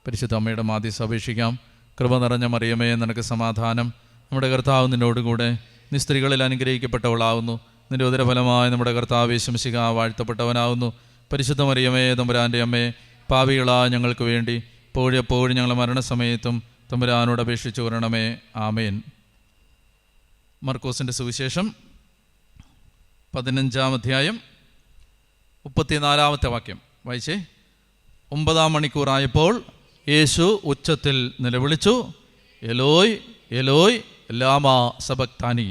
പരിശുദ്ധ അമ്മയുടെ മാധ്യസ്ഥം അപേക്ഷിക്കാം. കൃപ നിറഞ്ഞ മറിയമേ, നിനക്ക് സമാധാനം. നമ്മുടെ കർത്താവ് നിന്നോടുകൂടെ, നീ സ്ത്രീകളിൽ അനുഗ്രഹിക്കപ്പെട്ടവളാവുന്നു. നിന്റെ ഉദരഫലമായ നമ്മുടെ കർത്താവ് യേശു മിശിഹാ വാഴ്ത്തപ്പെട്ടവനാവുന്നു. പരിശുദ്ധ മറിയമേ, തമ്പുരാൻ്റെ അമ്മേ, പാപികളായ ഞങ്ങൾക്ക് വേണ്ടി എപ്പോഴും ഞങ്ങളുടെ മരണസമയത്തും തമ്പുരാനോട് അപേക്ഷിച്ചു വരണമേ. ആമേൻ. മർക്കോസിൻ്റെ സുവിശേഷം 15-ാം അധ്യായം 34-ാമത്തെ വാക്യം വായിച്ചേ. 9-ാം മണിക്കൂറായപ്പോൾ യേശു ഉച്ചത്തിൽ നിലവിളിച്ചു, എലോയ് എലോയ് ലാമാ സബക്താനി.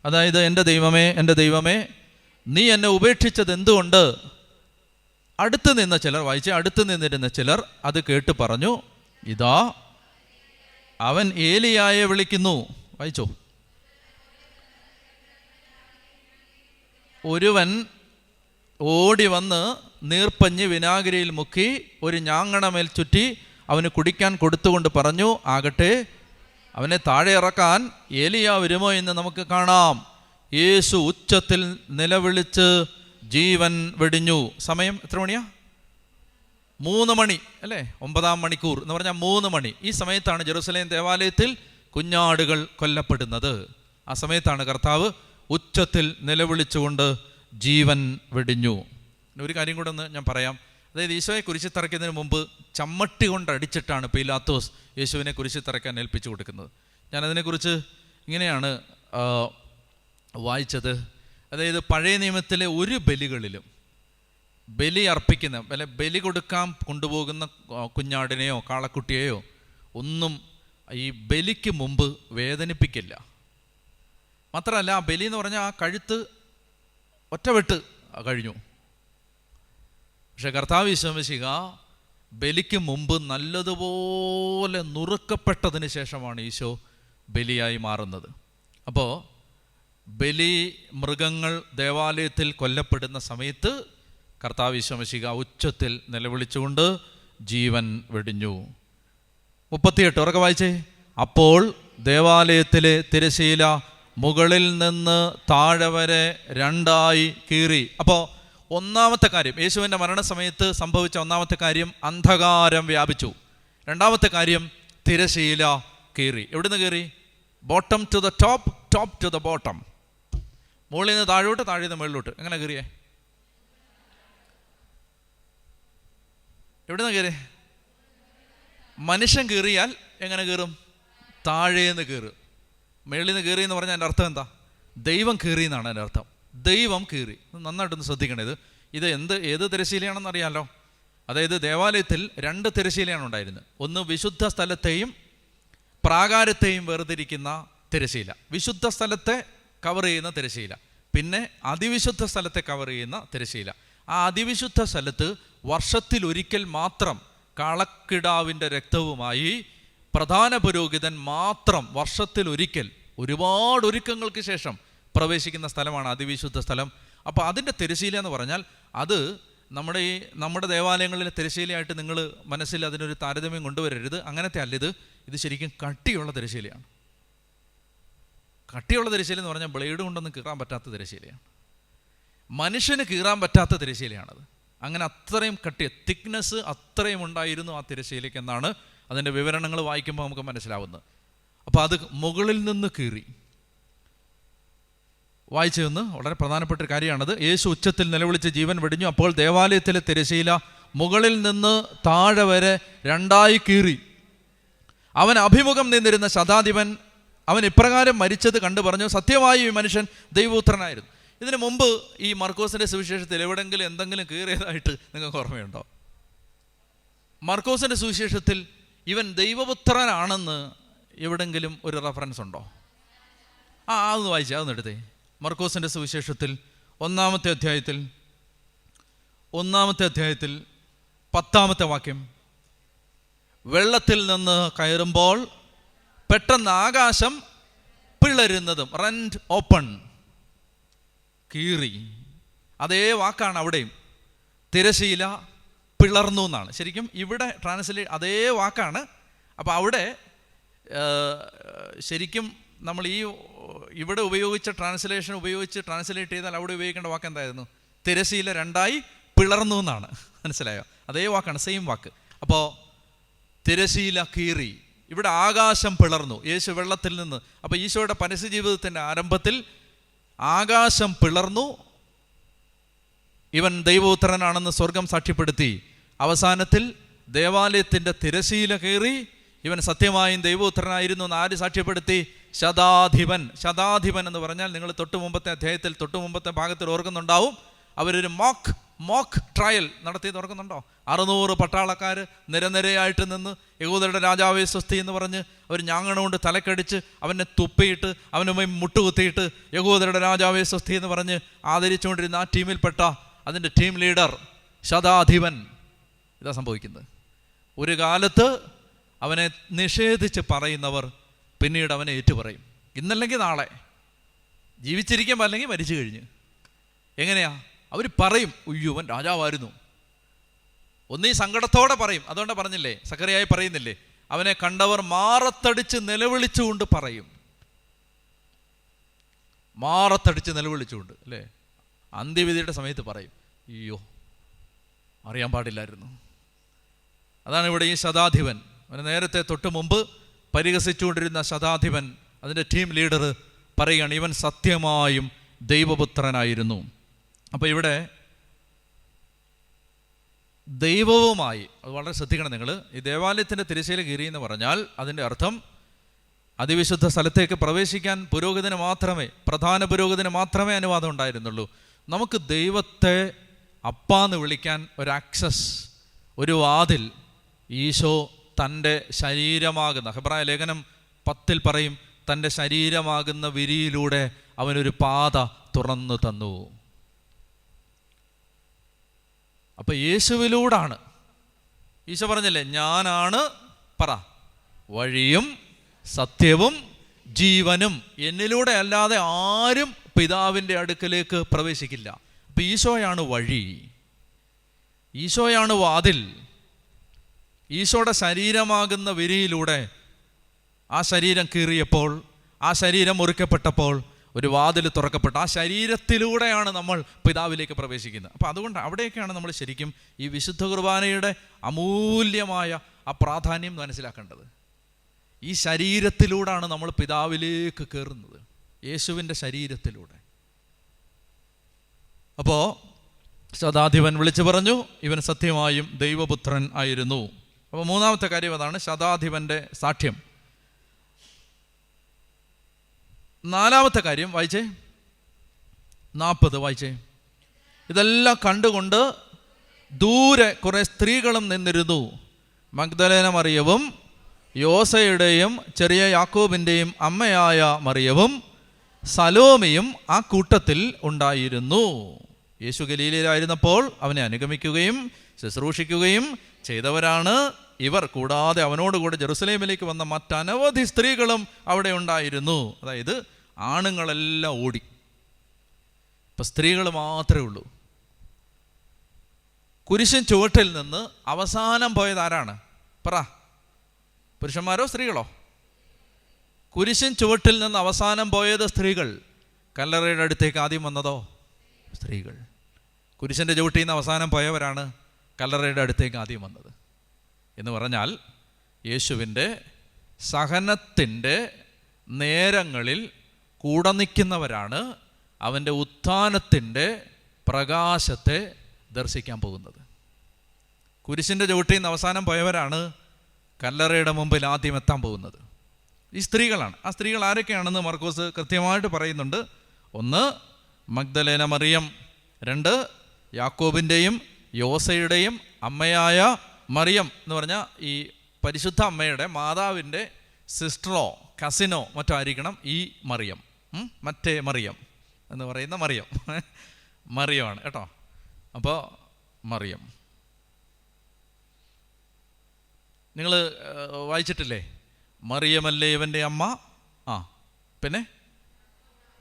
അതായത്, എൻ്റെ ദൈവമേ, എൻ്റെ ദൈവമേ, നീ എന്നെ ഉപേക്ഷിച്ചത് എന്തുകൊണ്ട്? അടുത്ത് നിന്ന ചിലർ, വായിച്ചേ, അടുത്ത് നിന്നിരുന്ന ചിലർ അത് കേട്ട് പറഞ്ഞു, ഇതാ അവൻ ഏലിയായെ വിളിക്കുന്നു. വായിച്ചോ. ഒരുവൻ ഓടി വന്ന് നീർപ്പഞ്ഞ് വിനാഗിരിയിൽ മുക്കി ഒരു ഞാങ്ങണമേൽ ചുറ്റി അവന് കുടിക്കാൻ കൊടുത്തുകൊണ്ട് പറഞ്ഞു, ആകട്ടെ, അവനെ താഴെ ഇറക്കാൻ ഏലിയ വരുമോ എന്ന് നമുക്ക് കാണാം. യേശു ഉച്ചത്തിൽ നിലവിളിച്ച് ജീവൻ വെടിഞ്ഞു. സമയം എത്ര മണിയാ? 3 മണി അല്ലേ? 9-ാം മണിക്കൂർ എന്ന് പറഞ്ഞാൽ 3 മണി. ഈ സമയത്താണ് ജെറുസലേം ദേവാലയത്തിൽ കുഞ്ഞാടുകൾ കൊല്ലപ്പെടുന്നത്. ആ സമയത്താണ് കർത്താവ് ഉച്ചത്തിൽ നിലവിളിച്ചുകൊണ്ട് ജീവൻ വെടിഞ്ഞു. ഒരു കാര്യം കൂടെ ഒന്ന് ഞാൻ പറയാം. അതായത്, ഈശോയെ കുരിശിൽ തറയ്ക്കുന്നതിന് മുമ്പ് ചമ്മട്ടി കൊണ്ട് അടിച്ചിട്ടാണ് പീലാത്തോസ് യേശുവിനെ കുരിശിൽ തറയ്ക്കാൻ ഏൽപ്പിച്ചു കൊടുക്കുന്നത്. ഞാനതിനെക്കുറിച്ച് ഇങ്ങനെയാണ് വായിച്ചത്. അതായത്, പഴയ നിയമത്തിലെ ഒരു ബലികളിലും ബലി അർപ്പിക്കുന്ന, ബലി കൊടുക്കാൻ കൊണ്ടുപോകുന്ന കുഞ്ഞാടിനെയോ കാളക്കുട്ടിയെയോ ഒന്നും ഈ ബലിക്ക് മുമ്പ് വേദനിപ്പിക്കില്ല. മാത്രമല്ല, ആ ബലി എന്ന് പറഞ്ഞാൽ ആ കഴുത്ത് ഒറ്റവെട്ട് കഴിഞ്ഞു. പക്ഷെ കർത്താവ് യേശു മിശിഹാ ബലിക്ക് മുമ്പ് നല്ലതുപോലെ നുറുക്കപ്പെട്ടതിന് ശേഷമാണ് ഈശോ ബലിയായി മാറുന്നത്. അപ്പോൾ ബലി മൃഗങ്ങൾ ദേവാലയത്തിൽ കൊല്ലപ്പെടുന്ന സമയത്ത് കർത്താവ് യേശു മിശിഹാ ഉച്ചത്തിൽ നിലവിളിച്ചുകൊണ്ട് ജീവൻ വെടിഞ്ഞു. 38 ഉറക്കെ വായിച്ചേ. അപ്പോൾ ദേവാലയത്തിലെ തിരശീല മുകളിൽ നിന്ന് താഴെ വരെ 2 കീറി. അപ്പോൾ ഒന്നാമത്തെ കാര്യം, യേശുവിൻ്റെ മരണസമയത്ത് സംഭവിച്ച ഒന്നാമത്തെ കാര്യം, അന്ധകാരം വ്യാപിച്ചു. 2ാമത്തെ കാര്യം, തിരശീല കീറി. എവിടുന്ന് കീറി? Bottom to the top, top to the bottom. മുകളിൽ നിന്ന് താഴോട്ട്, താഴെ നിന്ന് മുകളിലോട്ട്. എങ്ങനെ കീറിയേ? എവിടുന്ന് കീറി? മനുഷ്യൻ കീറിയാൽ എങ്ങനെ കീറും? താഴേന്ന് കീറും. മേളിൽ നിന്ന് കീറി എന്ന് പറഞ്ഞാൽ എൻ്റെ അർത്ഥം എന്താ? ദൈവം കീറി എന്നാണ് എൻ്റെ അർത്ഥം. ദൈവം കീറി. നന്നായിട്ടൊന്ന് ശ്രദ്ധിക്കണേ. ഇത് ഏത് തിരശീലയാണെന്ന് അറിയാമല്ലോ. അതായത്, ദേവാലയത്തിൽ 2 തിരശീലയാണ് ഉണ്ടായിരുന്നത്. ഒന്ന് വിശുദ്ധ സ്ഥലത്തെയും പ്രാകാരത്തെയും വേർതിരിക്കുന്ന തിരശീല, വിശുദ്ധ സ്ഥലത്തെ കവർ ചെയ്യുന്ന തിരശീല, പിന്നെ അതിവിശുദ്ധ സ്ഥലത്തെ കവർ ചെയ്യുന്ന തിരശീല. ആ അതിവിശുദ്ധ സ്ഥലത്ത് വർഷത്തിലൊരിക്കൽ മാത്രം കാളക്കിടാവിൻ്റെ രക്തവുമായി പ്രധാന പുരോഹിതൻ മാത്രം വർഷത്തിലൊരിക്കൽ ഒരുപാട് ഒരുക്കങ്ങൾക്ക് ശേഷം പ്രവേശിക്കുന്ന സ്ഥലമാണ് അതിവിശുദ്ധ സ്ഥലം. അപ്പോൾ അതിൻ്റെ തിരശീല എന്ന് പറഞ്ഞാൽ അത് നമ്മുടെ ദേവാലയങ്ങളിലെ തിരശീലയായിട്ട് നിങ്ങൾ മനസ്സിൽ അതിനൊരു താരതമ്യം കൊണ്ടുവരരുത്. അങ്ങനത്തെ അല്ല ഇത് ശരിക്കും കട്ടിയുള്ള തിരശീലയാണ്. കട്ടിയുള്ള തിരശീല എന്ന് പറഞ്ഞാൽ ബ്ലേഡ് കൊണ്ടൊന്നും കീറാൻ പറ്റാത്ത തിരശീലയാണ്. മനുഷ്യന് കീറാൻ പറ്റാത്ത തിരശീലയാണത്. അങ്ങനെ അത്രയും തിക്നെസ് അത്രയും ഉണ്ടായിരുന്നു ആ തിരശീലയ്ക്ക് എന്നാണ് അതിൻ്റെ വിവരണങ്ങൾ വായിക്കുമ്പോൾ നമുക്ക് മനസ്സിലാവുന്നത്. അപ്പോൾ അത് മുകളിൽ നിന്ന് കീറി. വായിച്ചതെന്ന് വളരെ പ്രധാനപ്പെട്ട ഒരു കാര്യമാണത്. യേശു ഉച്ചത്തിൽ നിലവിളിച്ച് ജീവൻ വെടിഞ്ഞു. അപ്പോൾ ദേവാലയത്തിലെ തിരശീല മുകളിൽ നിന്ന് താഴെ വരെ 2 കീറി. അവൻ അഭിമുഖം നിന്നിരുന്ന ശതാധിപൻ അവൻ ഇപ്രകാരം മരിച്ചത് കണ്ടു പറഞ്ഞു, സത്യമായി ഈ മനുഷ്യൻ ദൈവപുത്രനായിരുന്നു. ഇതിനു മുമ്പ് ഈ മർക്കോസിൻ്റെ സുവിശേഷത്തിൽ എവിടെങ്കിലും എന്തെങ്കിലും കീറിയതായിട്ട് നിങ്ങൾക്ക് ഓർമ്മയുണ്ടോ? മർക്കോസിൻ്റെ സുവിശേഷത്തിൽ ഇവൻ ദൈവപുത്രനാണെന്ന് എവിടെങ്കിലും ഒരു റെഫറൻസ് ഉണ്ടോ? അതൊന്ന് വായിച്ചേ, അതൊന്ന് എടുത്തേ. മർക്കോസിൻ്റെ സുവിശേഷത്തിൽ 1-ാമത്തെ അധ്യായത്തിൽ 10-ാമത്തെ വാക്യം, വെള്ളത്തിൽ നിന്ന് കയറുമ്പോൾ പെട്ടെന്ന് ആകാശം പിളരുന്നതും, റെൻഡ് ഓപ്പൺ, കീറി. അതേ വാക്കാണ് അവിടെയും. തിരശീല പിളർന്നു എന്നാണ് ശരിക്കും ഇവിടെ ട്രാൻസ്ലേറ്റ്, അതേ വാക്കാണ്. അപ്പോൾ അവിടെ ശരിക്കും നമ്മൾ ഇവിടെ ഉപയോഗിച്ച ട്രാൻസ്ലേഷൻ ഉപയോഗിച്ച് ട്രാൻസ്ലേറ്റ് ചെയ്താൽ അവിടെ ഉപയോഗിക്കേണ്ട വാക്ക് എന്തായിരുന്നു? തിരശീല 2 പിളർന്നു എന്നാണ്. മനസ്സിലായോ? അതേ വാക്കാണ്, സെയിം വാക്ക്. അപ്പോൾ തിരശീല കീറി. ഇവിടെ ആകാശം പിളർന്നു. യേശു വെള്ളത്തിൽ നിന്ന്. അപ്പോൾ ഈശോയുടെ പരസ്യ ജീവിതത്തിൻ്റെ ആരംഭത്തിൽ ആകാശം പിളർന്നു. ഇവൻ ദൈവപുത്രനാണെന്ന് സ്വർഗം സാക്ഷ്യപ്പെടുത്തി. അവസാനത്തിൽ ദേവാലയത്തിൻ്റെ തിരശീല കീറി ഇവൻ സത്യമായും ദൈവപുത്രനായിരുന്നു എന്ന് ആര് സാക്ഷ്യപ്പെടുത്തി? ശതാധിപൻ. ശതാധിപൻ എന്ന് പറഞ്ഞാൽ നിങ്ങൾ തൊട്ട് മുമ്പത്തെ ഭാഗത്തിൽ ഓർക്കുന്നുണ്ടാവും. അവരൊരു മോക്ക് ട്രയൽ നടത്തിയത് ഓർക്കുന്നുണ്ടോ? 600 പട്ടാളക്കാർ നിരനിരയായിട്ട് നിന്ന് യഹൂദരുടെ രാജാവേ സ്വസ്തി എന്ന് പറഞ്ഞ് അവർ ഞാങ്ങണ കൊണ്ട് തലക്കടിച്ച് അവനെ തുപ്പിയിട്ട് അവനുമായി മുട്ടുകുത്തിയിട്ട് യഹൂദരുടെ രാജാവേ സ്വസ്തി എന്ന് പറഞ്ഞ് ആദരിച്ചുകൊണ്ടിരുന്ന ആ ടീമിൽപ്പെട്ട അതിൻ്റെ ടീം ലീഡർ ശതാധിപൻ. ഇതാ സംഭവിക്കുന്നത്. ഒരു കാലത്ത് അവനെ നിഷേധിച്ച് പറയുന്നവർ പിന്നീട് അവനെ ഏറ്റുപറയും. ഇന്നല്ലെങ്കിൽ നാളെ, ജീവിച്ചിരിക്കുമ്പോൾ അല്ലെങ്കിൽ മരിച്ചു കഴിഞ്ഞ്. എങ്ങനെയാ? അവർ പറയും, ഉയ്യുവൻ രാജാവായിരുന്നു. ഒന്നീ സങ്കടത്തോടെ പറയും. അതുകൊണ്ടാണ് പറഞ്ഞില്ലേ, സക്കറിയായി പറയുന്നില്ലേ, അവനെ കണ്ടവർ മാറത്തടിച്ച് നിലവിളിച്ചുകൊണ്ട് പറയും. മാറത്തടിച്ച് നിലവിളിച്ചുകൊണ്ട്, അല്ലേ? അന്ത്യവിധിയുടെ സമയത്ത് പറയും, അയ്യോ അറിയാൻ പാടില്ലായിരുന്നു. അതാണ് ഇവിടെ ഈ ശതാധിപൻ. അവന് നേരത്തെ തൊട്ട് മുമ്പ് പരിഹസിച്ചുകൊണ്ടിരുന്ന ശതാധിപൻ, അതിൻ്റെ ടീം ലീഡർ പറയുകയാണ്, ഇവൻ സത്യമായും ദൈവപുത്രനായിരുന്നു. അപ്പോൾ ഇവിടെ ദൈവവുമായി, അത് വളരെ ശ്രദ്ധിക്കണം നിങ്ങൾ. ഈ ദേവാലയത്തിൻ്റെ തിരശ്ശീല കീറി എന്ന് പറഞ്ഞാൽ അതിൻ്റെ അർത്ഥം അതിവിശുദ്ധ സ്ഥലത്തേക്ക് പ്രവേശിക്കാൻ പ്രധാന പുരോഹിതന് മാത്രമേ അനുവാദം ഉണ്ടായിരുന്നുള്ളൂ. നമുക്ക് ദൈവത്തെ അപ്പാന്ന് വിളിക്കാൻ ഒരു ആക്സസ്, ഒരു വാതിൽ ഈശോ തൻ്റെ ശരീരമാകുന്ന, ഹെബ്രായ ലേഖനം 10 പറയും, തൻ്റെ ശരീരമാകുന്ന വിരിയിലൂടെ അവനൊരു പാത തുറന്നു തന്നു. അപ്പം യേശുവിലൂടാണ്. ഈശോ പറഞ്ഞല്ലേ, ഞാനാണ് വഴിയും സത്യവും ജീവനും, എന്നിലൂടെ അല്ലാതെ ആരും പിതാവിൻ്റെ അടുക്കലേക്ക് പ്രവേശിക്കില്ല. അപ്പം ഈശോയാണ് വഴി, ഈശോയാണ് വാതിൽ. ഈശോയുടെ ശരീരമാകുന്ന വിരിയിലൂടെ ആ ശരീരം കീറിയപ്പോൾ, ആ ശരീരം മുറിക്കപ്പെട്ടപ്പോൾ ഒരു വാതിൽ തുറക്കപ്പെട്ടു. ആ ശരീരത്തിലൂടെയാണ് നമ്മൾ പിതാവിലേക്ക് പ്രവേശിക്കുന്നത്. അപ്പോൾ അതുകൊണ്ട് അവിടെയൊക്കെയാണ് നമ്മൾ ശരിക്കും ഈ വിശുദ്ധ കുർബാനയുടെ അമൂല്യമായ ആ പ്രാധാന്യം മനസ്സിലാക്കേണ്ടത്. ഈ ശരീരത്തിലൂടെയാണ് നമ്മൾ പിതാവിലേക്ക് കയറുന്നത്, യേശുവിൻ്റെ ശരീരത്തിലൂടെ. അപ്പോൾ ശതാധിപൻ വിളിച്ചു പറഞ്ഞു, ഇവൻ സത്യമായും ദൈവപുത്രൻ ആയിരുന്നു. അപ്പോൾ മൂന്നാമത്തെ കാര്യം അതാണ്, ശതാധിപൻ്റെ സാക്ഷ്യം. നാലാമത്തെ കാര്യം വായിച്ചേ, 40 വായിച്ചേ. ഇതെല്ലാം കണ്ടുകൊണ്ട് ദൂരെ കുറെ സ്ത്രീകളും നിന്നിരുന്നു. മഗ്ദലേന മറിയവും യോസയുടെയും ചെറിയ യാക്കോബിൻ്റെയും അമ്മയായ മറിയവും സലോമിയും ആ കൂട്ടത്തിൽ ഉണ്ടായിരുന്നു. യേശു ഗലീലയിലായിരുന്നപ്പോൾ അവനെ അനുഗമിക്കുകയും ശുശ്രൂഷിക്കുകയും ചെയ്തവരാണ് ഇവർ. കൂടാതെ അവനോടുകൂടെ ജെറുസലേമിലേക്ക് വന്ന മറ്റനവധി സ്ത്രീകളും അവിടെ ഉണ്ടായിരുന്നു. അതായത് ആണുങ്ങളെല്ലാം ഓടി, ഇപ്പം സ്ത്രീകൾ മാത്രമേ ഉള്ളൂ. കുരിശൻ ചുവട്ടിൽ നിന്ന് അവസാനം പോയത് ആരാണ്? പുരുഷന്മാരോ സ്ത്രീകളോ? കുരിശൻ ചുവട്ടിൽ നിന്ന് അവസാനം പോയത് സ്ത്രീകൾ. കല്ലറയുടെ അടുത്തേക്ക് ആദ്യം വന്നതോ? സ്ത്രീകൾ. കുരിശൻ്റെ ചുവട്ടിൽ നിന്ന് അവസാനം പോയവരാണ് കല്ലറയുടെ അടുത്തേക്ക് ആദ്യം വന്നത്. എന്ന് പറഞ്ഞാൽ യേശുവിൻ്റെ സഹനത്തിൻ്റെ നേരങ്ങളിൽ കൂടെ നിൽക്കുന്നവരാണ് അവൻ്റെ ഉത്ഥാനത്തിൻ്റെ പ്രകാശത്തെ ദർശിക്കാൻ പോകുന്നത്. കുരിശിൻ്റെ ചുവട്ടിൽ നിന്ന് അവസാനം പോയവരാണ് കല്ലറയുടെ മുമ്പിൽ ആദ്യം എത്താൻ പോകുന്നത്. ഈ സ്ത്രീകളാണ്. ആ സ്ത്രീകൾ ആരൊക്കെയാണെന്ന് മർക്കോസ് കൃത്യമായിട്ട് പറയുന്നുണ്ട്. 1 മഗ്ദലേന മറിയം, 2 യാക്കോബിൻ്റെയും യോസയുടെയും അമ്മയായ മറിയം എന്ന് പറഞ്ഞാൽ ഈ പരിശുദ്ധ അമ്മയുടെ മാതാവിൻ്റെ സിസ്റ്ററോ കസിനോ മറ്റോ ആയിരിക്കണം ഈ മറിയം. മറ്റേ മറിയം എന്ന് പറയുന്ന മറിയമാണ് കേട്ടോ. അപ്പോൾ മറിയം നിങ്ങൾ വായിച്ചിട്ടില്ലേ? മറിയമല്ലേ ഇവൻ്റെ അമ്മ? പിന്നെ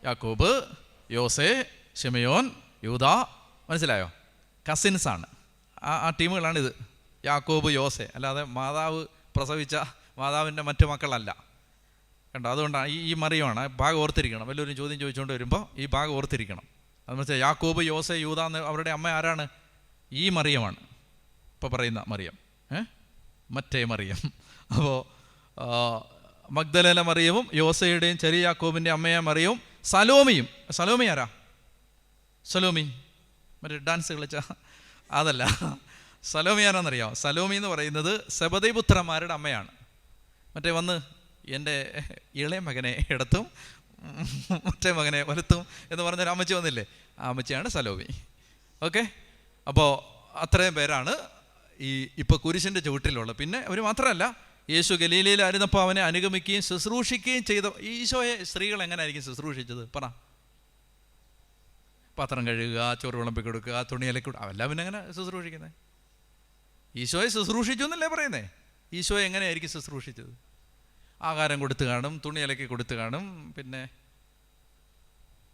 യാക്കോബ്, യോസേ, ശിമയോൻ, യൂദാ. മനസ്സിലായോ? കസിൻസാണ്. ആ ടീമുകളാണിത്. യാക്കോബ്, യോസേ, അല്ലാതെ മാതാവ് പ്രസവിച്ച മാതാവിൻ്റെ മറ്റു മക്കളല്ല കണ്ടോ. അതുകൊണ്ടാണ് ഈ മറിയമാണ്. ഭാഗം ഓർത്തിരിക്കണം. വലിയൊരു ചോദ്യം ചോദിച്ചുകൊണ്ട് വരുമ്പോൾ ഈ ഭാഗം ഓർത്തിരിക്കണം. അത് മനസ്സിലായി. യാക്കോബ്, യോസേ, യൂദാ എന്ന് അവരുടെ അമ്മ ആരാണ്? ഈ മറിയമാണ് ഇപ്പോൾ പറയുന്ന മറിയം. മറ്റേ മറിയം. അപ്പോൾ മഗ്ദലേന മറിയവും യോസയുടെയും ചെറിയ യാക്കോബിൻ്റെ അമ്മയായ മറിയവും സലോമി ആരാ? സലോമി മറ്റേ ഡാൻസ് കളിച്ച അതല്ല. സലോമി ആരാന്നറിയാമോ? സലോമി എന്ന് പറയുന്നത് സെബദൈപുത്രന്മാരുടെ അമ്മയാണ്. മറ്റേ വന്ന് എൻ്റെ ഇളയ മകനെ ഇടത്തും മറ്റേ മകനെ വലത്തും എന്ന് പറഞ്ഞൊരു അമ്മച്ചി വന്നില്ലേ, ആ അമ്മച്ചിയാണ് സലോമി. ഓക്കെ, അപ്പോൾ അത്രയും പേരാണ് ഈ ഇപ്പോൾ കുരിശിൻ്റെ ചുവട്ടിലുള്ളത്. പിന്നെ അവർ മാത്രമല്ല, യേശു ഗലീലയിലായിരുന്നപ്പോൾ അവനെ അനുഗമിക്കുകയും ശുശ്രൂഷിക്കുകയും ചെയ്ത ഈശോയെ സ്ത്രീകൾ എങ്ങനെയായിരിക്കും ശുശ്രൂഷിച്ചത്? പറ. പാത്രം കഴുകുക, ചോറ് വിളമ്പി കൊടുക്കുക, തുണി അലക്കി, അതെല്ലാം പിന്നെ എങ്ങനെ ശുശ്രൂഷിക്കുന്നത്? ഈശോയെ ശുശ്രൂഷിച്ചു എന്നല്ലേ പറയുന്നേ. ഈശോയെ എങ്ങനെയായിരിക്കും ശുശ്രൂഷിച്ചത്? ആഹാരം കൊടുത്ത് കാണും, തുണി അലക്കി കൊടുത്ത് കാണും, പിന്നെ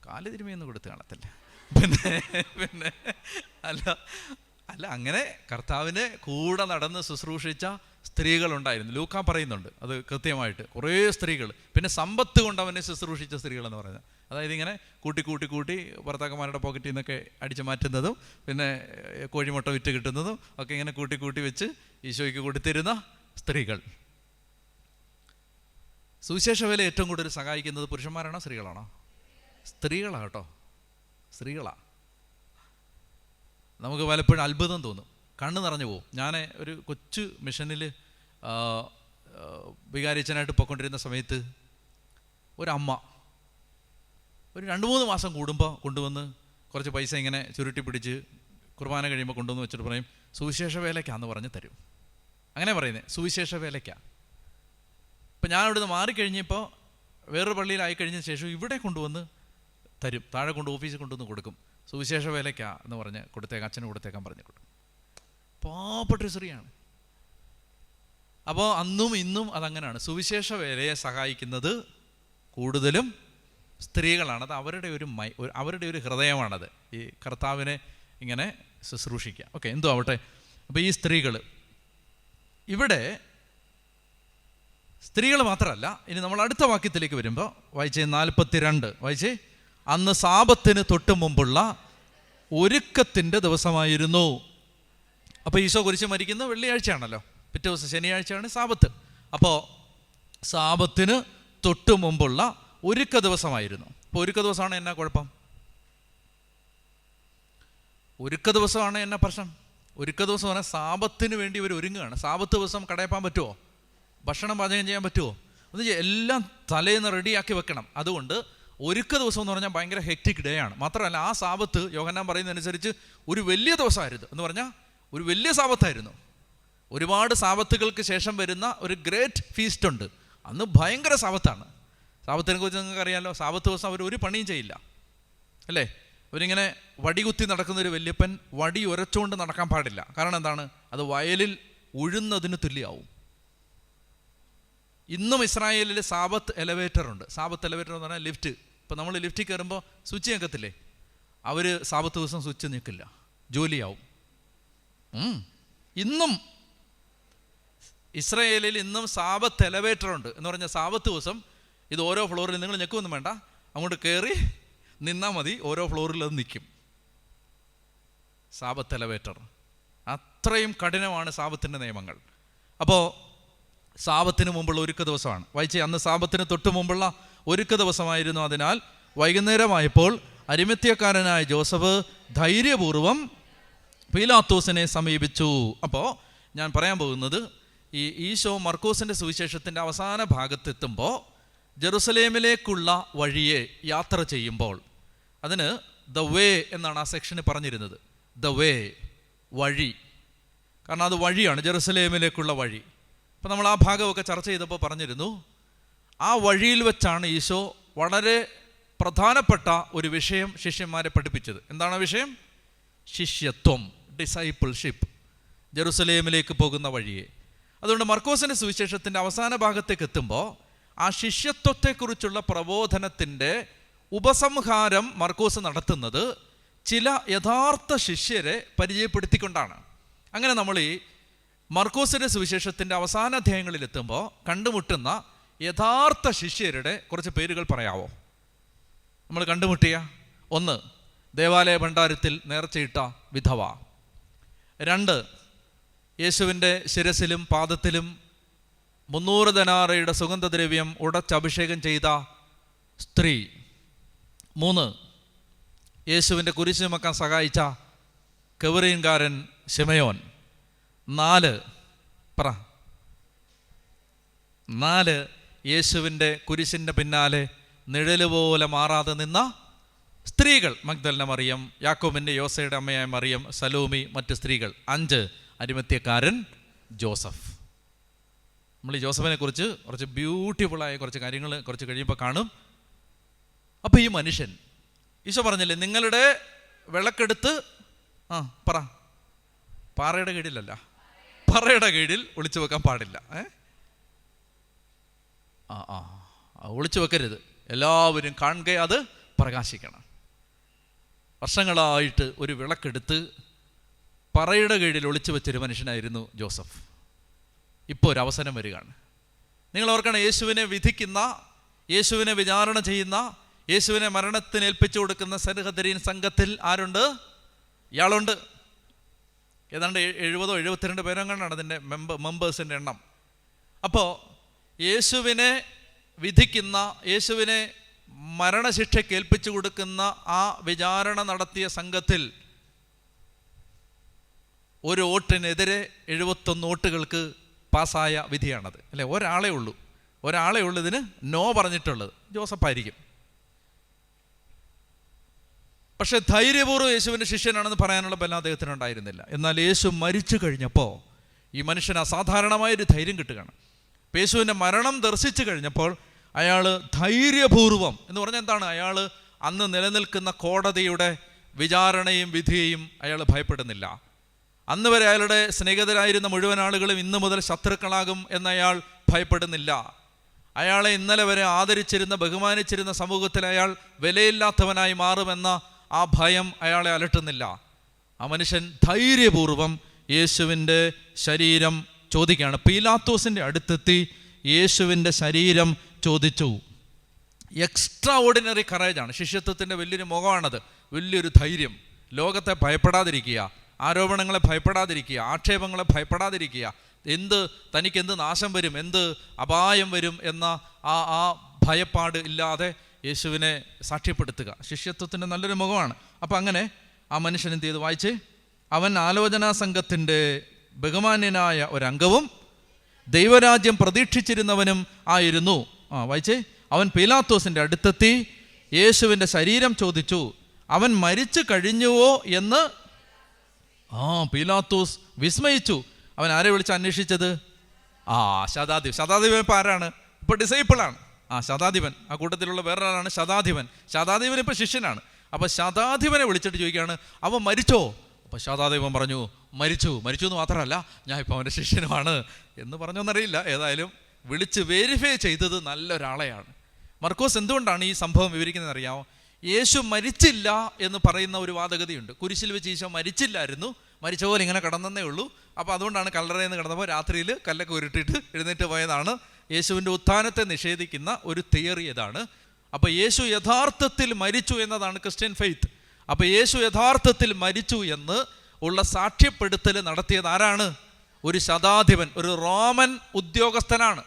കാല് തിരുമിയൊന്നും കൊടുത്ത് കാണത്തില്ല. പിന്നെ അല്ല അങ്ങനെ കർത്താവിനെ കൂടെ നടന്ന് ശുശ്രൂഷിച്ച സ്ത്രീകളുണ്ടായിരുന്നു. ലൂക്കാ പറയുന്നുണ്ട് അത് കൃത്യമായിട്ട്. കുറേ സ്ത്രീകൾ. പിന്നെ സമ്പത്ത് കൊണ്ട് അവനെ ശുശ്രൂഷിച്ച സ്ത്രീകളെന്ന് പറയുന്നത്, അതായത് ഇങ്ങനെ കൂട്ടി ഭർത്താക്കന്മാരുടെ പോക്കറ്റിൽ നിന്നൊക്കെ അടിച്ചു മാറ്റുന്നതും പിന്നെ കോഴിമുട്ട വിറ്റ് കിട്ടുന്നതും ഒക്കെ ഇങ്ങനെ കൂട്ടി വെച്ച് ഈശോയ്ക്ക് കൊടുത്തിരുന്ന സ്ത്രീകൾ. സുവിശേഷ വേല ഏറ്റവും കൂടുതൽ സഹായിക്കുന്നത് പുരുഷന്മാരാണോ സ്ത്രീകളാണോ? സ്ത്രീകളാണ് കേട്ടോ, സ്ത്രീകളാണ്. നമുക്ക് പലപ്പോഴും അത്ഭുതം തോന്നും, കണ്ണ് നിറഞ്ഞു പോകും. ഞാൻ ഒരു കൊച്ചു മിഷനിൽ വികാരിച്ചനായിട്ട് പൊയ്ക്കൊണ്ടിരുന്ന സമയത്ത് ഒരമ്മ ഒരു 2-3 മാസം കൂടുമ്പോൾ കൊണ്ടുവന്ന് കുറച്ച് പൈസ ഇങ്ങനെ ചുരുട്ടി പിടിച്ച് കുർബാന കഴിയുമ്പോൾ കൊണ്ടുവന്ന് വെച്ചിട്ട് പറയും, സുവിശേഷ വേലയ്ക്കാന്ന് പറഞ്ഞ് തരും. അങ്ങനെ പറയുന്നത്, സുവിശേഷ വേലയ്ക്കാണ്. ഇപ്പം ഞാൻ അവിടുന്ന് മാറിക്കഴിഞ്ഞപ്പോൾ വേറൊരു പള്ളിയിലായി കഴിഞ്ഞ ശേഷം ഇവിടെ കൊണ്ടുവന്ന് തരും, താഴെ ഓഫീസിൽ കൊണ്ടുവന്ന് കൊടുക്കും. സുവിശേഷ വേലയ്ക്കാ എന്ന് പറഞ്ഞ് കൊടുത്തേക്കാം, അച്ഛന് കൊടുത്തേക്കാൻ പറഞ്ഞു കൊടുക്കും. പാവപ്പെട്ട സ്ത്രീയാണ്. അപ്പോൾ അന്നും ഇന്നും അതങ്ങനെയാണ്. സുവിശേഷ വേലയെ സഹായിക്കുന്നത് കൂടുതലും സ്ത്രീകളാണ്. അത് അവരുടെ ഒരു ഹൃദയമാണത്, ഈ കർത്താവിനെ ഇങ്ങനെ ശുശ്രൂഷിക്കുക. ഓക്കെ, എന്തോ ആവട്ടെ. അപ്പോൾ ഈ സ്ത്രീകൾ ഇവിടെ സ്ത്രീകൾ മാത്രമല്ല. ഇനി നമ്മൾ അടുത്ത വാക്യത്തിലേക്ക് വരുമ്പോൾ വായിച്ചേ 42 വായിച്ചേ. അന്ന് സാബത്തിന് തൊട്ട് മുമ്പുള്ള ഒരുക്കത്തിൻ്റെ ദിവസമായിരുന്നു. അപ്പോൾ ഈശോ കുരിശ് മരിക്കുന്നത് വെള്ളിയാഴ്ചയാണല്ലോ, പിറ്റേ ദിവസം ശനിയാഴ്ചയാണ് സാബത്ത്. അപ്പോൾ സാബത്തിന് തൊട്ട് മുമ്പുള്ള ഒരുക്ക ദിവസമായിരുന്നു. അപ്പോൾ ഒരുക്ക ദിവസമാണ് എന്നാ കുഴപ്പം? ഒരുക്ക ദിവസമാണ് എന്നാ പ്രശ്നം? ഒരുക്ക ദിവസം പറഞ്ഞാൽ സാബത്തിന് വേണ്ടി ഇവർ ഒരുങ്ങുകയാണ്. സാബത്ത് ദിവസം കടയപ്പാൻ പറ്റുമോ? ഭക്ഷണം പാചകം ചെയ്യാൻ പറ്റുമോ? എന്ന് എല്ലാം തലേന്ന് റെഡിയാക്കി വെക്കണം. അതുകൊണ്ട് ഒരുക്ക ദിവസം എന്ന് പറഞ്ഞാൽ ഭയങ്കര ഹെക്റ്റിക് ഡേ ആണ്. മാത്രമല്ല ആ സാബത്ത് യോഹന്നാൻ പറയുന്നതനുസരിച്ച് ഒരു വലിയ ദിവസമായിരുന്നു. എന്ന് പറഞ്ഞാൽ ഒരു വലിയ സാബത്തായിരുന്നു. ഒരുപാട് സാബത്തുകൾക്ക് ശേഷം വരുന്ന ഒരു ഗ്രേറ്റ് ഫീസ്റ്റ് ഉണ്ട്, അന്ന് ഭയങ്കര സാബത്താണ്. സാബത്തിനെ കുറിച്ച് നിങ്ങൾക്ക് അറിയാമല്ലോ. സാബത്ത് ദിവസം അവർ ഒരു പണിയും ചെയ്യില്ല, അല്ലേ? അവരിങ്ങനെ വടി കുത്തി നടക്കുന്നൊരു വല്യപ്പൻ വടി ഉരച്ചുകൊണ്ട് നടക്കാൻ പാടില്ല. കാരണം എന്താണ്? അത് വയലിൽ ഉഴുന്നതിന് തുല്യമാവും. ഇന്നും ഇസ്രായേലിൽ സാബത്ത് എലവേറ്റർ ഉണ്ട്. സാബത്ത് എലവേറ്റർ എന്ന് പറഞ്ഞാൽ ലിഫ്റ്റ്. ഇപ്പം നമ്മൾ ലിഫ്റ്റിൽ കയറുമ്പോൾ സ്വിച്ച് ഞെക്കത്തില്ലേ? അവർ സാബത്ത് ദിവസം സ്വിച്ച് ഞെക്കില്ല, ജോലിയാവും. ഇന്നും ഇസ്രായേലിൽ ഇന്നും സാബത്ത് എലവേറ്റർ ഉണ്ട്. എന്ന് പറഞ്ഞാൽ സാബത്ത് ദിവസം ഇത് ഓരോ ഫ്ലോറിൽ നിങ്ങൾ ഞെക്കുമൊന്നും വേണ്ട, അങ്ങോട്ട് കയറി നിന്നാൽ മതി, ഓരോ ഫ്ലോറിൽ അത് നിൽക്കും. Sabbath elevator. അത്രയും കഠിനമാണ് സാബത്തിൻ്റെ നിയമങ്ങൾ. അപ്പോൾ സാബത്തിന് മുമ്പുള്ള ഒരുക്ക ദിവസമാണ്. വായിച്ചേ, അന്ന് സാബത്തിന് തൊട്ട് മുമ്പുള്ള ഒരുക്ക ദിവസമായിരുന്നു. അതിനാൽ വൈകുന്നേരമായപ്പോൾ അരിമത്യക്കാരനായ ജോസഫ് ധൈര്യപൂർവം പീലാത്തോസിനെ സമീപിച്ചു. അപ്പോൾ ഞാൻ പറയാൻ പോകുന്നത്, ഈ ഈശോ മർക്കോസിൻ്റെ സുവിശേഷത്തിൻ്റെ അവസാന ഭാഗത്തെത്തുമ്പോൾ ജെറുസലേമിലേക്കുള്ള വഴിയെ യാത്ര ചെയ്യുമ്പോൾ, അതിന് ദ വേ എന്നാണ് ആ സെക്ഷന് പറഞ്ഞിരുന്നത്. ദ വേ, വഴി. കാരണം അത് വഴിയാണ്, ജെറുസലേമിലേക്കുള്ള വഴി. അപ്പം നമ്മൾ ആ ഭാഗമൊക്കെ ചർച്ച ചെയ്തപ്പോൾ പറഞ്ഞിരുന്നു, ആ വഴിയിൽ വെച്ചാണ് ഈശോ വളരെ പ്രധാനപ്പെട്ട ഒരു വിഷയം ശിഷ്യന്മാരെ പഠിപ്പിച്ചത്. എന്താണ് ആ വിഷയം? ശിഷ്യത്വം, ഡിസൈപ്പിൾഷിപ്പ്, ജെറുസലേമിലേക്ക് പോകുന്ന വഴിയെ. അതുകൊണ്ട് മർക്കോസിൻ്റെ സുവിശേഷത്തിൻ്റെ അവസാന ഭാഗത്തേക്ക് എത്തുമ്പോൾ ആ ശിഷ്യത്വത്തെക്കുറിച്ചുള്ള പ്രബോധനത്തിൻ്റെ ഉപസംഹാരം മർക്കോസ് നടത്തുന്നത് ചില യഥാർത്ഥ ശിഷ്യരെ പരിചയപ്പെടുത്തിക്കൊണ്ടാണ്. അങ്ങനെ നമ്മൾ ഈ മർക്കോസിൻ്റെ സുവിശേഷത്തിൻ്റെ അവസാന അധ്യായങ്ങളിലെത്തുമ്പോൾ കണ്ടുമുട്ടുന്ന യഥാർത്ഥ ശിഷ്യരുടെ കുറച്ച് പേരുകൾ പറയാവോ? നമ്മൾ കണ്ടുമുട്ടിയ 1, ദേവാലയ ഭണ്ഡാരത്തിൽ നേർച്ചയിട്ട വിധവ. 2, യേശുവിൻ്റെ ശിരസിലും പാദത്തിലും 300 ദനാറയുടെ സുഗന്ധദ്രവ്യം ഉടച്ചഭിഷേകം ചെയ്ത സ്ത്രീ. 3, യേശുവിൻ്റെ കുരിശ് ചുമക്കാൻ സഹായിച്ച കെവറീൻകാരൻ ശിമയോൻ. 4, 4 യേശുവിൻ്റെ കുരിശിൻ്റെ പിന്നാലെ നിഴല് പോലെ മാറാതെ നിന്ന സ്ത്രീകൾ. മഗ്ദലന മറിയം, യാക്കോബിൻ്റെ യോസയുടെ അമ്മയായ മറിയം, സലോമി, മറ്റ് സ്ത്രീകൾ. 5, അരിമത്യക്കാരൻ ജോസഫ്. നമ്മൾ ഈ ജോസഫിനെ കുറിച്ച് കുറച്ച് ബ്യൂട്ടിഫുള്ളായ കുറച്ച് കാര്യങ്ങൾ കുറച്ച് കഴിയുമ്പോൾ കാണും. അപ്പോൾ ഈ മനുഷ്യൻ, ഈശോ പറഞ്ഞില്ലേ, നിങ്ങളുടെ വിളക്കെടുത്ത് പാറയുടെ കീഴിലല്ല, പറയുടെ കീഴിൽ ഒളിച്ചു വെക്കാൻ പാടില്ല. ഒളിച്ചു വെക്കരുത്, എല്ലാവരും കാണുക, അത് പ്രകാശിക്കണം. വർഷങ്ങളായിട്ട് ഒരു വിളക്കെടുത്ത് പറയുടെ കീഴിൽ ഒളിച്ചു വെച്ചൊരു മനുഷ്യനായിരുന്നു ജോസഫ്. ഇപ്പോൾ ഒരു അവസരം വരികയാണ്. നിങ്ങൾ ഓർക്കണം, യേശുവിനെ വിധിക്കുന്ന, യേശുവിനെ വിചാരണ ചെയ്യുന്ന, യേശുവിനെ മരണത്തിന് ഏൽപ്പിച്ചു കൊടുക്കുന്ന സൻഹദരീൻ സംഘത്തിൽ ആരുണ്ട്? ഇയാളുണ്ട്. ഏതാണ്ട് 70 or 72 പേരെങ്ങാണ്ടാണ് അതിൻ്റെ മെമ്പേഴ്സിൻ്റെ എണ്ണം. അപ്പോൾ യേശുവിനെ വിധിക്കുന്ന, യേശുവിനെ മരണശിക്ഷയ്ക്ക് ഏൽപ്പിച്ചു കൊടുക്കുന്ന ആ വിചാരണ നടത്തിയ സംഘത്തിൽ ഒരു വോട്ടിനെതിരെ 71 വോട്ടുകൾക്ക് പാസ്സായ വിധിയാണത്, അല്ലേ? ഒരാളേ ഉള്ളൂ ഇതിന് നോ പറഞ്ഞിട്ടുള്ളത്, ജോസഫായിരിക്കും. പക്ഷെ ധൈര്യപൂർവ്വം യേശുവിൻ്റെ ശിഷ്യനാണെന്ന് പറയാനുള്ള ബലം അദ്ദേഹത്തിന് ഉണ്ടായിരുന്നില്ല. എന്നാൽ യേശു മരിച്ചു കഴിഞ്ഞപ്പോൾ ഈ മനുഷ്യന് അസാധാരണമായൊരു ധൈര്യം കിട്ടുകയാണ്. യേശുവിൻ്റെ മരണം ദർശിച്ചു കഴിഞ്ഞപ്പോൾ അയാൾ ധൈര്യപൂർവം, എന്ന് പറഞ്ഞാൽ എന്താണ്, അയാൾ അന്ന് നിലനിൽക്കുന്ന കോടതിയുടെ വിചാരണയും വിധിയെയും അയാൾ ഭയപ്പെടുന്നില്ല. അന്ന് വരെ അയാളുടെ സ്നേഹിതരായിരുന്ന മുഴുവൻ ആളുകളും ഇന്നു മുതൽ ശത്രുക്കളാകും എന്നയാൾ ഭയപ്പെടുന്നില്ല. അയാളെ ഇന്നലെ വരെ ആദരിച്ചിരുന്ന, ബഹുമാനിച്ചിരുന്ന സമൂഹത്തിൽ അയാൾ വിലയില്ലാത്തവനായി മാറുമെന്ന ആ ഭയം അയാളെ അലട്ടുന്നില്ല. ആ മനുഷ്യൻ ധൈര്യപൂർവം യേശുവിൻ്റെ ശരീരം ചോദിക്കുകയാണ്. പീലാത്തോസിൻ്റെ അടുത്തെത്തി യേശുവിൻ്റെ ശരീരം ചോദിച്ചു. എക്സ്ട്രാ ഓർഡിനറി കറേജാണ്, ശിഷ്യത്വത്തിൻ്റെ വലിയൊരു മുഖമാണത്, വലിയൊരു ധൈര്യം. ലോകത്തെ ഭയപ്പെടാതിരിക്കുക, ആരോപണങ്ങളെ ഭയപ്പെടാതിരിക്കുക, ആക്ഷേപങ്ങളെ ഭയപ്പെടാതിരിക്കുക, തനിക്കെന്ത് നാശം വരും, എന്ത് അപായം വരും എന്ന ആ ഭയപ്പാട് ഇല്ലാതെ യേശുവിനെ സാക്ഷ്യപ്പെടുത്തുക ശിഷ്യത്വത്തിൻ്റെ നല്ലൊരു മുഖമാണ്. അപ്പം അങ്ങനെ ആ മനുഷ്യൻ എന്ത് ചെയ്തു? വായിച്ചേ. അവൻ ആലോചനാ സംഘത്തിൻ്റെ ബഹുമാന്യനായ ഒരംഗവും ദൈവരാജ്യം പ്രതീക്ഷിച്ചിരുന്നവനും ആയിരുന്നു. വായിച്ചേ. അവൻ പീലാത്തോസിൻ്റെ അടുത്തെത്തി യേശുവിൻ്റെ ശരീരം ചോദിച്ചു. അവൻ മരിച്ചു കഴിഞ്ഞുവോ എന്ന് പീലാത്തോസ് വിസ്മയിച്ചു. അവൻ ആരെ വിളിച്ച് അന്വേഷിച്ചത്? ശതാധിപൻ. ഇപ്പം ആരാണ്? ഇപ്പോൾ ഡിസൈപ്പിളാണ്. ശതാധിപൻ. ആ കൂട്ടത്തിലുള്ള വേറൊരാളാണ് ശതാധിപൻ. ശതാധിപൻ ഇപ്പോൾ ശിഷ്യനാണ്. അപ്പോൾ ശതാധിപനെ വിളിച്ചിട്ട് ചോദിക്കുകയാണ്, അവൻ മരിച്ചോ? അപ്പോൾ ശതാധിപൻ പറഞ്ഞു, മരിച്ചു എന്ന് മാത്രമല്ല, ഞാൻ ഇപ്പോൾ അവൻ്റെ ശിഷ്യനുമാണ് എന്ന് പറഞ്ഞോന്നറിയില്ല. ഏതായാലും വിളിച്ച് വെരിഫൈ ചെയ്തത് നല്ലൊരാളെയാണ്. മർക്കോസ് എന്തുകൊണ്ടാണ് ഈ സംഭവം വിവരിക്കുന്നത് അറിയാമോ? യേശു മരിച്ചില്ല എന്ന് പറയുന്ന ഒരു വാദഗതിയുണ്ട്. കുരിശിൽ വെച്ച് ഈശോ മരിച്ചില്ലായിരുന്നു, മരിച്ച പോലെ ഇങ്ങനെ കിടന്നേ ഉള്ളൂ. അപ്പോൾ അതുകൊണ്ടാണ് കല്ലറയിൽ നിന്ന് കിടന്നപ്പോൾ രാത്രിയിൽ കല്ലൊക്കെ ഉരുട്ടിയിട്ട് എഴുന്നേറ്റ് പോയതാണ്. യേശുവിൻ്റെ ഉത്ഥാനത്തെ നിഷേധിക്കുന്ന ഒരു തിയറി ഇതാണ്. അപ്പോൾ യേശു യഥാർത്ഥത്തിൽ മരിച്ചു എന്നതാണ് ക്രിസ്ത്യൻ ഫെയ്ത്ത്. അപ്പോൾ യേശു യഥാർത്ഥത്തിൽ മരിച്ചു എന്ന് ഉള്ള സാക്ഷ്യപ്പെടുത്തൽ നടത്തിയത് ആരാണ്? ഒരു ശതാധിപൻ, ഒരു റോമൻ ഉദ്യോഗസ്ഥനാണ്,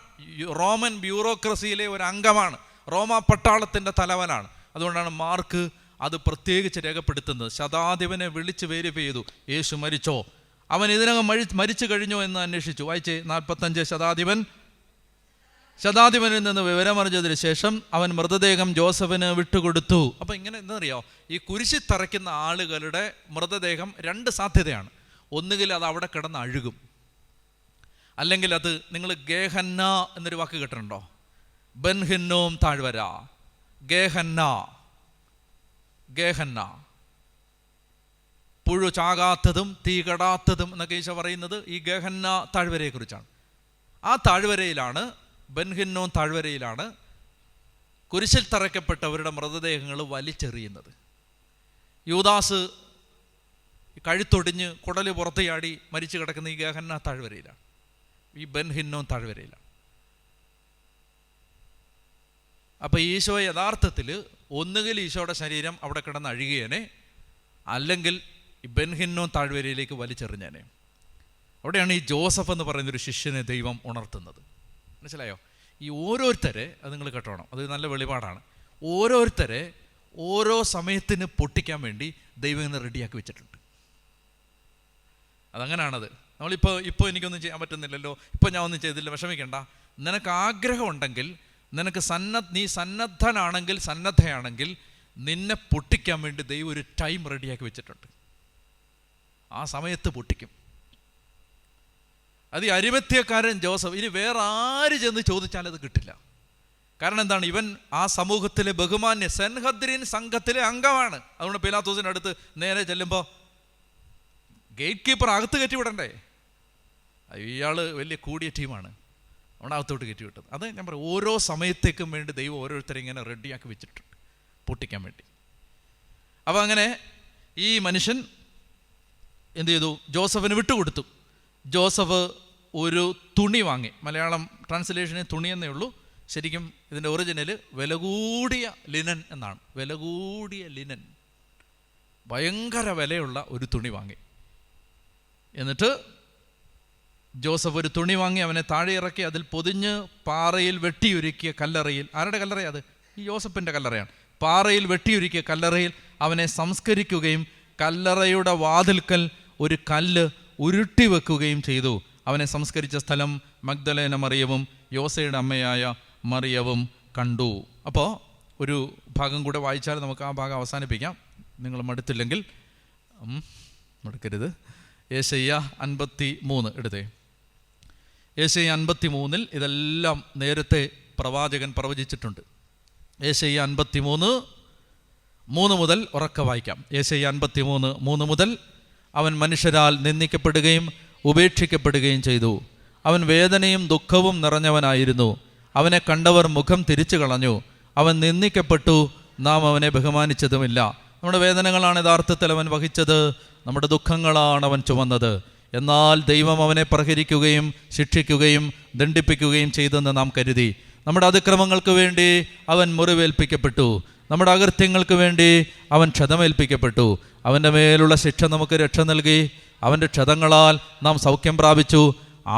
റോമൻ ബ്യൂറോക്രസിയിലെ ഒരു അംഗമാണ്, റോമ പട്ടാളത്തിൻ്റെ തലവനാണ്. അതുകൊണ്ടാണ് മാർക്ക് അത് പ്രത്യേകിച്ച് രേഖപ്പെടുത്തുന്നത്. ശതാധിപനെ വിളിച്ച് വെരിഫൈ ചെയ്തു, യേശു മരിച്ചോ? അവൻ ഇതിനകം മരിച്ചു കഴിഞ്ഞോ എന്ന് അന്വേഷിച്ചു. വായിച്ചേ. 45 ശതാധിപനിൽ നിന്ന് വിവരമറിഞ്ഞതിന് ശേഷം അവൻ മൃതദേഹം ജോസഫിന് വിട്ടുകൊടുത്തു. അപ്പം ഇങ്ങനെ എന്താണെന്നറിയോ, ഈ കുരിശി തറയ്ക്കുന്ന ആളുകളുടെ മൃതദേഹം 2 സാധ്യതയാണ്. ഒന്നുകിൽ അത് അവിടെ കിടന്ന് അഴുകും, അല്ലെങ്കിൽ അത്, നിങ്ങൾ ഗേഹന്ന എന്നൊരു വാക്ക് കേട്ടിട്ടുണ്ടോ? ബെൻഹിന്നോം താഴ്വര, ഗേഹന്ന, പുഴു ചാകാത്തതും തീ കെടാത്തതും എന്നൊക്കെ ഈശോ പറയുന്നത് ഈ ഗേഹന്ന താഴ്വരയെക്കുറിച്ചാണ്. ആ താഴ്വരയിലാണ്, ബെൻഹിന്നോം താഴ്വരയിലാണ് കുരിശിൽ തറയ്ക്കപ്പെട്ടവരുടെ മൃതദേഹങ്ങൾ വലിച്ചെറിയുന്നത്. യൂദാസ് കഴുത്തൊടിഞ്ഞ് കുടല് പുറത്ത് ചാടി മരിച്ചു കിടക്കുന്ന ഈ ഗേഹന്ന താഴ്വരയിലാണ്, ഈ ബെൻഹിന്നോം താഴ്വരയിലാണ്. അപ്പോൾ ഈശോ യഥാർത്ഥത്തിൽ ഒന്നുകിൽ ഈശോയുടെ ശരീരം അവിടെ കിടന്ന് അഴുകിയേനെ, അല്ലെങ്കിൽ ഈ ബെൻഹിന്നോം താഴ്വരയിലേക്ക് വലിച്ചെറിഞ്ഞേനെ. അവിടെയാണ് ഈ ജോസഫ് എന്ന് പറയുന്നൊരു ശിഷ്യനെ ദൈവം ഉണർത്തുന്നത്. മനസ്സിലായോ? ഈ ഓരോരുത്തരെ, അത് നിങ്ങൾ കേട്ടോണം, അത് നല്ല വെളിപാടാണ്. ഓരോരുത്തരെ ഓരോ സമയത്തിന് പൊട്ടിക്കാൻ വേണ്ടി ദൈവം ഇന്ന് റെഡിയാക്കി വെച്ചിട്ടുണ്ട്. അതങ്ങനെയാണത്. ഇപ്പോൾ എനിക്കൊന്നും ചെയ്യാൻ പറ്റുന്നില്ലല്ലോ, ഇപ്പോൾ ഞാൻ ഒന്നും ചെയ്തില്ല, വിഷമിക്കണ്ട. നിനക്ക് ആഗ്രഹമുണ്ടെങ്കിൽ, നിനക്ക് നീ സന്നദ്ധനാണെങ്കിൽ, സന്നദ്ധയാണെങ്കിൽ, നിന്നെ പൊട്ടിക്കാൻ വേണ്ടി ദൈവം ഒരു ടൈം റെഡിയാക്കി വെച്ചിട്ടുണ്ട്. ആ സമയത്ത് പൊട്ടിക്കും. അത് ഈ അരിമത്യക്കാരൻ ജോസഫ്, ഇനി വേറെ ആര് ചെന്ന് ചോദിച്ചാൽ അത് കിട്ടില്ല. കാരണം എന്താണ്? ഇവൻ ആ സമൂഹത്തിലെ ബഹുമാന്യ സെൻഹദ്രീൻ സംഘത്തിലെ അംഗമാണ്. അതുകൊണ്ട് പീലാത്തോസിൻ്റെ അടുത്ത് നേരെ ചെല്ലുമ്പോൾ ഗേറ്റ് കീപ്പർ അകത്ത് കയറ്റി വിടണ്ടേ? ഇയാൾ വലിയ കൂടിയ ടീമാണ്, അതുകൊണ്ട് അകത്തോട്ട് കയറ്റി വിട്ടത്. അത് ഞാൻ പറയും, ഓരോ സമയത്തേക്കും വേണ്ടി ദൈവം ഓരോരുത്തരെ ഇങ്ങനെ റെഡിയാക്കി വെച്ചിട്ടുണ്ട് പൊട്ടിക്കാൻ വേണ്ടി. അപ്പോൾ അങ്ങനെ ഈ മനുഷ്യൻ എന്ത് ചെയ്തു? ജോസഫിന് വിട്ടുകൊടുത്തു. ജോസഫ് ഒരു തുണി വാങ്ങി. മലയാളം ട്രാൻസ്ലേഷനിൽ തുണി എന്നേ ഉള്ളൂ, ശരിക്കും ഇതിൻ്റെ ഒറിജിനൽ വില കൂടിയ ലിനൻ എന്നാണ്. വില കൂടിയ ലിനൻ, ഭയങ്കര വിലയുള്ള ഒരു തുണി വാങ്ങി. എന്നിട്ട് ജോസഫ് ഒരു തുണി വാങ്ങി, അവനെ താഴെ ഇറക്കി, അതിൽ പൊതിഞ്ഞ് പാറയിൽ വെട്ടിയൊരുക്കിയ കല്ലറയിൽ, ആരുടെ കല്ലറയാണ് അത്? ഈ യോസഫിൻ്റെ കല്ലറയാണ്. പാറയിൽ വെട്ടിയൊരുക്കിയ കല്ലറയിൽ അവനെ സംസ്കരിക്കുകയും കല്ലറയുടെ വാതിൽക്കൽ ഒരു കല്ല് ഉരുട്ടി വെക്കുകയും ചെയ്തു. അവനെ സംസ്കരിച്ച സ്ഥലം മഗ്ദലേന മറിയവും യോസയുടെ അമ്മയായ മറിയവും കണ്ടു. അപ്പോൾ ഒരു ഭാഗം കൂടെ വായിച്ചാൽ നമുക്ക് ആ ഭാഗം അവസാനിപ്പിക്കാം, നിങ്ങൾ മടുത്തില്ലെങ്കിൽ. മടുക്കരുത്. യെശയ്യാ 53 എടുത്തേ. യെശയ്യാ 53 ഇതെല്ലാം നേരത്തെ പ്രവാചകൻ പ്രവചിച്ചിട്ടുണ്ട്. യെശയ്യാ 53:3 മുതൽ ഉറക്കെ വായിക്കാം. യെശയ്യാ 53:3 മുതൽ: അവൻ മനുഷ്യരാൽ നിന്ദിക്കപ്പെടുകയും ഉപേക്ഷിക്കപ്പെടുകയും ചെയ്തു. അവൻ വേദനയും ദുഃഖവും നിറഞ്ഞവനായിരുന്നു. അവനെ കണ്ടവർ മുഖം തിരിച്ചു കളഞ്ഞു. അവൻ നിന്ദിക്കപ്പെട്ടു, നാം അവനെ ബഹുമാനിച്ചതുമില്ല. നമ്മുടെ വേദനകളാണ് യഥാർത്ഥത്തിൽ അവൻ വഹിച്ചത്, നമ്മുടെ ദുഃഖങ്ങളാണ് അവൻ ചുമന്നത്. എന്നാൽ ദൈവം അവനെ പ്രഹരിക്കുകയും ശിക്ഷിക്കുകയും ദണ്ഡിപ്പിക്കുകയും ചെയ്തെന്ന് നാം കരുതി. നമ്മുടെ അതിക്രമങ്ങൾക്ക് വേണ്ടി അവൻ മുറിവേൽപ്പിക്കപ്പെട്ടു, നമ്മുടെ അകൃത്യങ്ങൾക്ക് വേണ്ടി അവൻ ക്ഷതമേൽപ്പിക്കപ്പെട്ടു. അവൻ്റെ മേലുള്ള ശിക്ഷ നമുക്ക് രക്ഷ നൽകി. അവൻ്റെ ക്ഷതങ്ങളാൽ നാം സൗഖ്യം പ്രാപിച്ചു.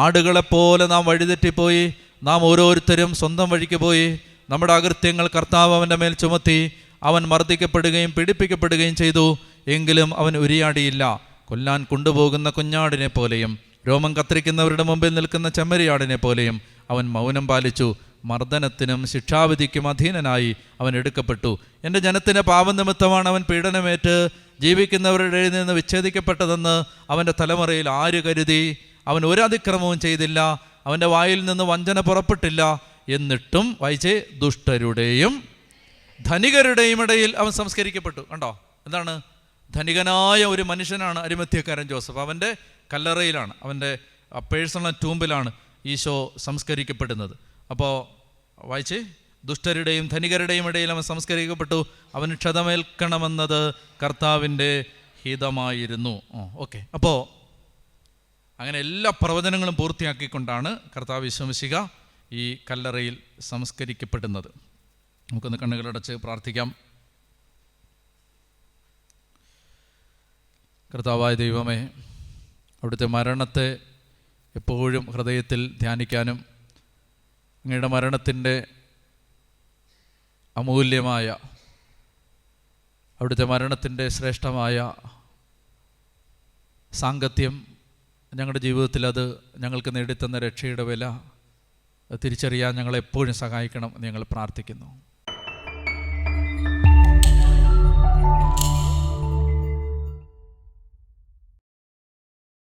ആടുകളെപ്പോലെ നാം വഴിതെറ്റിപ്പോയി, നാം ഓരോരുത്തരും സ്വന്തം വഴിക്ക് പോയി. നമ്മുടെ അകൃത്യങ്ങൾ കർത്താവ് അവൻ്റെ മേൽ ചുമത്തി. അവൻ മർദ്ദിക്കപ്പെടുകയും പീഡിപ്പിക്കപ്പെടുകയും ചെയ്തു, എങ്കിലും അവൻ ഉരിയാടിയില്ല. കൊല്ലാൻ കൊണ്ടുപോകുന്ന കുഞ്ഞാടിനെ പോലെയും രോമം കത്തിരിക്കുന്നവരുടെ മുമ്പിൽ നിൽക്കുന്ന ചെമ്മരിയാടിനെ പോലെയും അവൻ മൗനം പാലിച്ചു. മർദ്ദനത്തിനും ശിക്ഷാവിധിക്കും അധീനനായി അവൻ എടുക്കപ്പെട്ടു. എൻ്റെ ജനത്തിൻ്റെ പാപനിമിത്തമാണ് അവൻ പീഡനമേറ്റ് ജീവിക്കുന്നവരുടെ ഇടയിൽ നിന്ന് വിച്ഛേദിക്കപ്പെട്ടതെന്ന് അവൻ്റെ തലമുറയിൽ ആര് കരുതി? അവൻ ഒരു അതിക്രമവും ചെയ്തില്ല, അവൻ്റെ വായിൽ നിന്ന് വഞ്ചന പുറപ്പെട്ടില്ല. എന്നിട്ടും വായിച്ചേ, ദുഷ്ടരുടെയും ധനികരുടെയും ഇടയിൽ അവൻ സംസ്കരിക്കപ്പെട്ടു. കണ്ടോ? എന്താണ്? ധനികനായ ഒരു മനുഷ്യനാണ് അരിമത്യക്കാരൻ ജോസഫ്. അവൻ്റെ കല്ലറയിലാണ്, അവൻ്റെ പേഴ്സണൽ ടൂമ്പിലാണ് ഈശോ സംസ്കരിക്കപ്പെടുന്നത്. അപ്പോൾ വായിച്ചേ, ദുഷ്ടരുടെയും ധനികരുടെയും ഇടയിൽ അവൻ സംസ്കരിക്കപ്പെട്ടു. അവന് ക്ഷതമേൽക്കണമെന്നത് കർത്താവിൻ്റെ ഹിതമായിരുന്നു. ഓക്കെ. അപ്പോൾ അങ്ങനെ എല്ലാ പ്രവചനങ്ങളും പൂർത്തിയാക്കിക്കൊണ്ടാണ് കർത്താവ് യേശുമിശിഹ ഈ കല്ലറയിൽ സംസ്കരിക്കപ്പെടുന്നത്. നമുക്കൊന്ന് കണ്ണുകളടച്ച് പ്രാർത്ഥിക്കാം. കർത്താവായ ദൈവമേ, അവിടുത്തെ മരണത്തെ എപ്പോഴും ഹൃദയത്തിൽ ധ്യാനിക്കാനും അങ്ങയുടെ മരണത്തിൻ്റെ അമൂല്യമായ, അവിടുത്തെ മരണത്തിൻ്റെ ശ്രേഷ്ഠമായ സാങ്കത്യം ഞങ്ങളുടെ ജീവിതത്തിൽ അത് ഞങ്ങൾക്ക് നേടിത്തന്ന രക്ഷയുടെ വില തിരിച്ചറിയാൻ ഞങ്ങളെപ്പോഴും സഹായിക്കണം എന്ന് ഞങ്ങൾ പ്രാർത്ഥിക്കുന്നു.